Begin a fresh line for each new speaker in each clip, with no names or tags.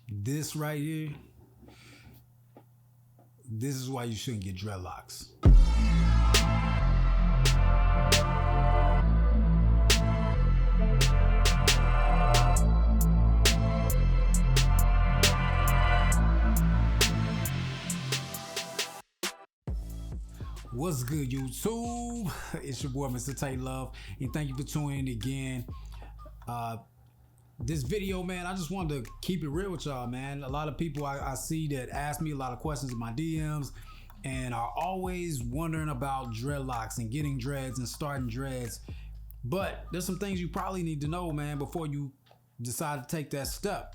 This right here, this is why you shouldn't get dreadlocks. What's good, YouTube? It's your boy, Mr. Tay Love, and thank you for tuning in again. This video, man, I just wanted to keep it real with y'all, man. A lot of people I see that ask me a lot of questions in my DMs and are always wondering about dreadlocks and getting dreads and starting dreads. But there's some things you probably need to know, man, before you decide to take that step.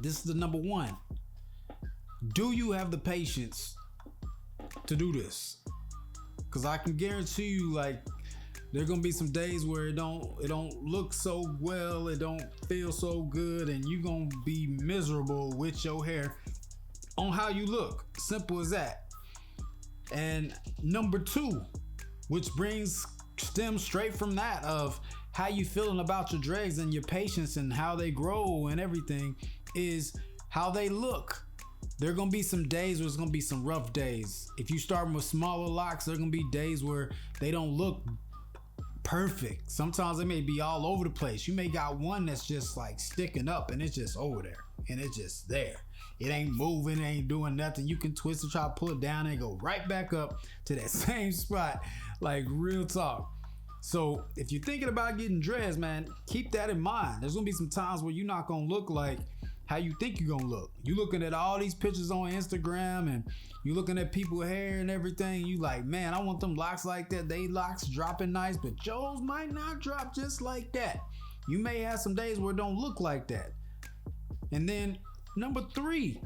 This is the number one. Do you have the patience to do this? Because I can guarantee you, like, there are gonna be some days where it don't look so well, it don't feel so good, and you gonna be miserable with your hair on how you look. Simple as that. And number two, which stems straight from that of how you feeling about your dreads and your patience and how they grow and everything, is how they look. There are gonna be some days where it's gonna be some rough days. If you start with smaller locks, there are gonna be days where they don't look perfect. Sometimes they may be all over the place. You may got one that's just like sticking up and it's just over there and it's just there. It ain't moving, it ain't doing nothing. You can twist it, try to pull it down and go right back up to that same spot. Like, real talk. So if you're thinking about getting dreads, man, keep that in mind. There's gonna be some times where you're not gonna look like how you think you're gonna look. You looking at all these pictures on Instagram and you looking at people's hair and everything. You like, man, I want them locks like that. They locks dropping nice, but Joe's might not drop just like that. You may have some days where it don't look like that. And then number three,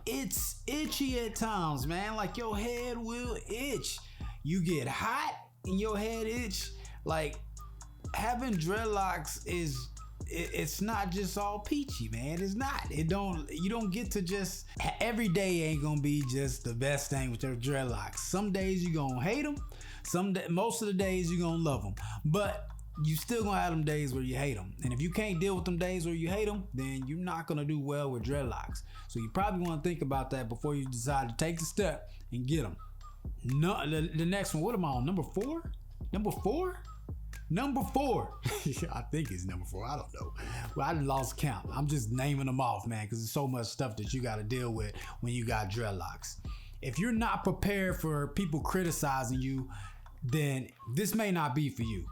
it's itchy at times, man. Like, your head will itch. You get hot and your head itch. Like, having dreadlocks it's not just all peachy, man. It's not. You don't get to just, every day ain't gonna be just the best thing with your dreadlocks. Some days you gonna hate them. Most of the days you gonna love them. But you still gonna have them days where you hate them. And if you can't deal with them days where you hate them, then you're not gonna do well with dreadlocks. So you probably wanna think about that before you decide to take the step and get them. No, the next one, what am I on? Number four? Number four? I think it's number 4. I don't know. Well, I lost count. I'm just naming them off, man, because there's so much stuff that you got to deal with when you got dreadlocks. If you're not prepared for people criticizing you, then this may not be for you.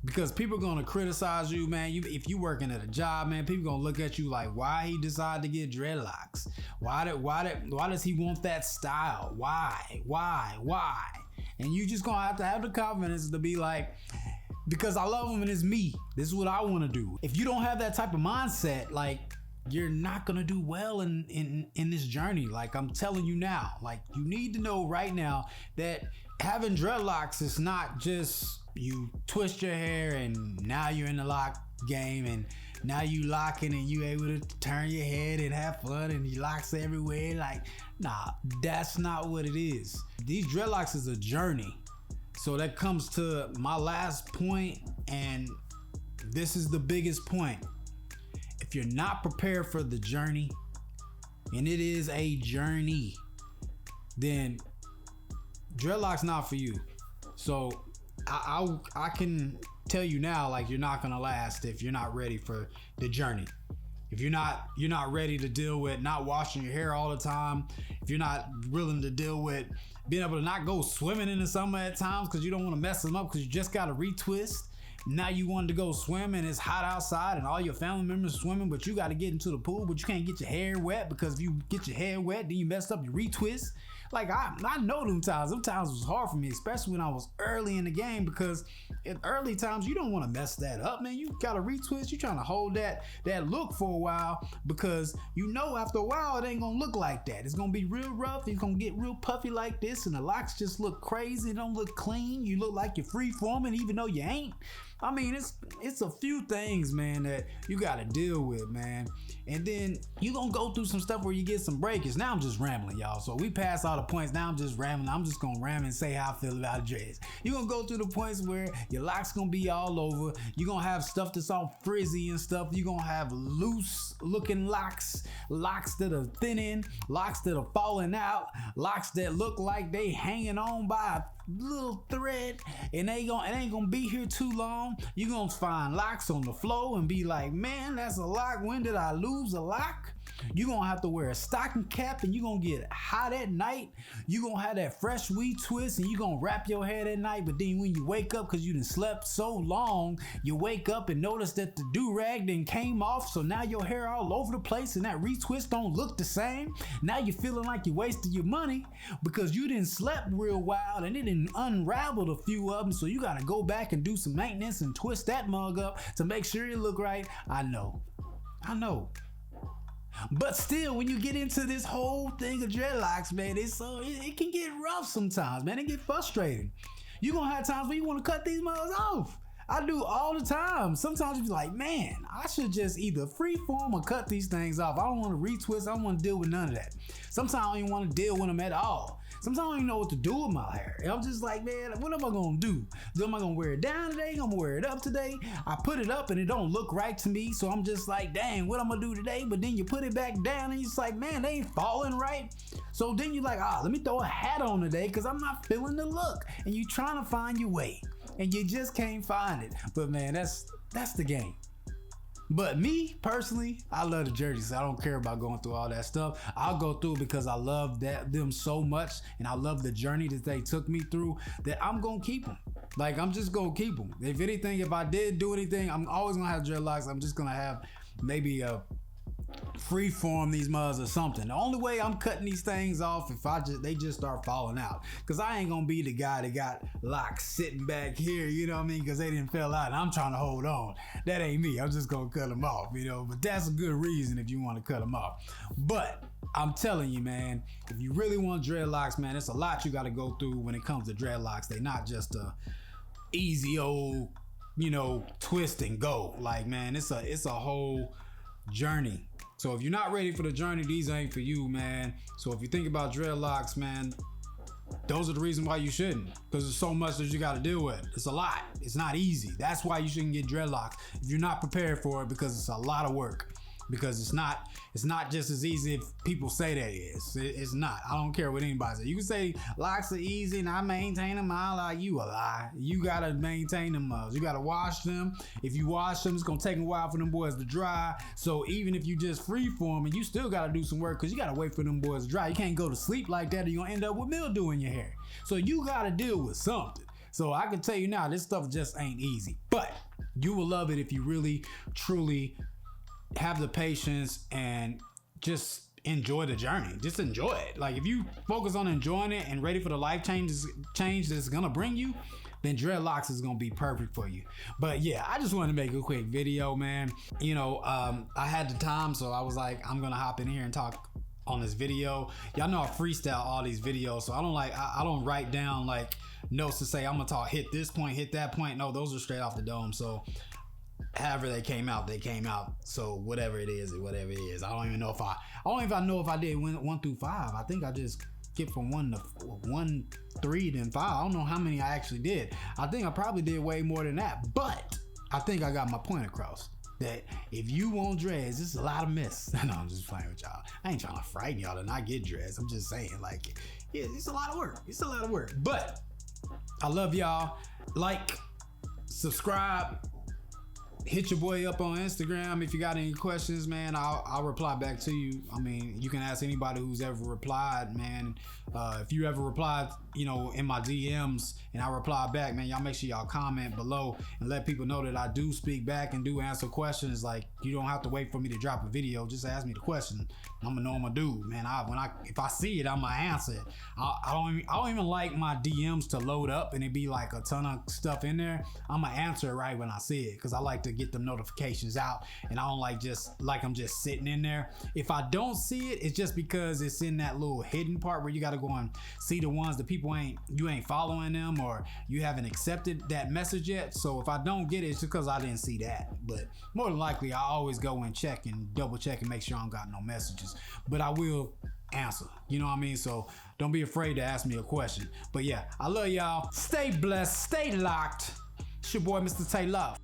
Because people are going to criticize you, man. If you working at a job, man, people going to look at you like, why he decided to get dreadlocks? Why does he want that style? Why? And you just going to have the confidence to be like, because I love him and it's me. This is what I want to do. If you don't have that type of mindset, like, you're not gonna do well in this journey. Like, I'm telling you now, like, you need to know right now that having dreadlocks is not just you twist your hair and now you're in the lock game and now you locking and you able to turn your head and have fun and you locks everywhere. Like, nah, that's not what it is. These dreadlocks is a journey. So that comes to my last point, and this is the biggest point. If you're not prepared for the journey, and it is a journey, then dreadlocks not for you. So I can tell you now, like, you're not gonna last if you're not ready for the journey. If you're not ready to deal with not washing your hair all the time, if you're not willing to deal with being able to not go swimming in the summer at times because you don't want to mess them up because you just got to retwist. Now you wanted to go swim and it's hot outside and all your family members swimming, but you got to get into the pool, but you can't get your hair wet because if you get your hair wet, then you messed up your retwist. Like, I know them times. Them times was hard for me, especially when I was early in the game, because in early times, you don't want to mess that up, man. You got to retwist. You trying to hold that look for a while because you know after a while, it ain't going to look like that. It's going to be real rough. It's going to get real puffy like this, and the locks just look crazy. It don't look clean. You look like you're free forming even though you ain't. I mean, it's a few things, man, that you got to deal with, man. And then you going to go through some stuff where you get some breakage. Now I'm just rambling, y'all. So we pass all all the points. Now I'm just rambling. I'm just gonna ram and say how I feel about dreads. You're gonna go through the points where your locks gonna be all over. You're gonna have stuff that's all frizzy and stuff. You're gonna have loose looking locks, locks that are thinning, locks that are falling out, locks that look like they hanging on by a little thread, and it ain't gonna be here too long. You're gonna find locks on the floor and be like, man, that's a lock. When did I lose a lock? You're gonna have to wear a stocking cap, and you're gonna get hot at night. You're gonna have that fresh weed twist, and you're gonna wrap your head at night. But then when you wake up, because you done slept so long, you wake up and notice that the do-rag then came off, so now your hair all over the place and that retwist don't look the same. Now you're feeling like you wasted your money because you didn't slept real wild and it didn't unraveled a few of them, so you gotta go back and do some maintenance and twist that mug up to make sure it look right. I know. But still, when you get into this whole thing of dreadlocks, man, it can get rough sometimes, man. It get frustrating. You're gonna have times where you want to cut these mugs off. I do all the time. Sometimes you be like, man, I should just either freeform or cut these things off. I don't want to retwist. I don't want to deal with none of that. Sometimes I don't even want to deal with them at all. Sometimes I don't even know what to do with my hair. And I'm just like, man, what am I gonna do? Am I gonna wear it down today? I'm gonna wear it up today. I put it up and it don't look right to me, so I'm just like, dang, what I'm gonna do today? But then you put it back down and it's like, man, they ain't falling right. So then you're like, let me throw a hat on today because I'm not feeling the look. And you trying to find your way and you just can't find it. But man, that's the game. But me personally, I love the jerseys. I don't care about going through all that stuff. I'll go through it because I love them so much, and I love the journey that they took me through, that I'm gonna keep them. Like, I'm just gonna keep them. If anything, if I did do anything, I'm always gonna have dreadlocks. I'm just gonna have maybe a freeform these mugs or something. The only way I'm cutting these things off if they just start falling out, because I ain't gonna be the guy that got locks sitting back here, you know what I mean, because they didn't fall out and I'm trying to hold on. That ain't me. I'm just gonna cut them off, you know. But that's a good reason if you want to cut them off. But I'm telling you, man, if you really want dreadlocks, man, it's a lot you got to go through when it comes to dreadlocks. They're not just a easy old, you know, twist and go. Like, man, it's a whole journey. So if you're not ready for the journey, these ain't for you, man. So if you think about dreadlocks, man, those are the reasons why you shouldn't, because there's so much that you got to deal with. It's a lot. It's not easy. That's why you shouldn't get dreadlocks if you're not prepared for it, because it's a lot of work. Because it's not just as easy as people say that it is. It's not. I don't care what anybody says. You can say locks are easy and I maintain them. I lie. You a lie. You gotta maintain them mugs. You gotta wash them. If you wash them, it's gonna take a while for them boys to dry. So even if you just freeform, and you still gotta do some work because you gotta wait for them boys to dry. You can't go to sleep like that or you're gonna end up with mildew in your hair. So you gotta deal with something. So I can tell you now, this stuff just ain't easy. But you will love it if you really, truly have the patience and just enjoy the journey. Just enjoy it. Like, if you focus on enjoying it and ready for the life change that it's gonna bring you, then dreadlocks is gonna be perfect for you. But yeah, I just wanted to make a quick video, man. You know, I had the time, so I was like, I'm gonna hop in here and talk on this video. Y'all know I freestyle all these videos, so I don't write down like notes to say I'm gonna talk, hit this point, hit that point. No, those are straight off the dome. So however they came out, they came out. So whatever it is. I don't even know if I did 1 through 5. I think I just skipped from 1, 3, then 5. I don't know how many I actually did. I think I probably did way more than that, but I think I got my point across. That if you want dreads, it's a lot of mess. No, I'm just playing with y'all. I ain't trying to frighten y'all to not get dreads. I'm just saying, like, yeah, it's a lot of work. It's a lot of work. But I love y'all. Like, subscribe. Hit your boy up on Instagram if you got any questions, man. I'll reply back to you. I mean, you can ask anybody who's ever replied, man. If you ever replied, you know, in my DMs and I reply back, man, y'all make sure y'all comment below and let people know that I do speak back and do answer questions. Like, you don't have to wait for me to drop a video. Just ask me the question. I'm a normal dude, man. If I see it, I'm gonna answer it. I don't even like my DMs to load up and it be like a ton of stuff in there. I'm gonna answer it right when I see it, because I like to get the notifications out, and I don't like I'm just sitting in there. If I don't see it, it's just because it's in that little hidden part where you got to go and see the ones that you ain't following them, or you haven't accepted that message yet. So if I don't get it, it's because I didn't see that. But more than likely, I always go and check and double check and make sure I don't got no messages. But I will answer. You know what I mean? So don't be afraid to ask me a question. But yeah, I love y'all. Stay blessed, stay locked. It's your boy, Mr. Tay Love.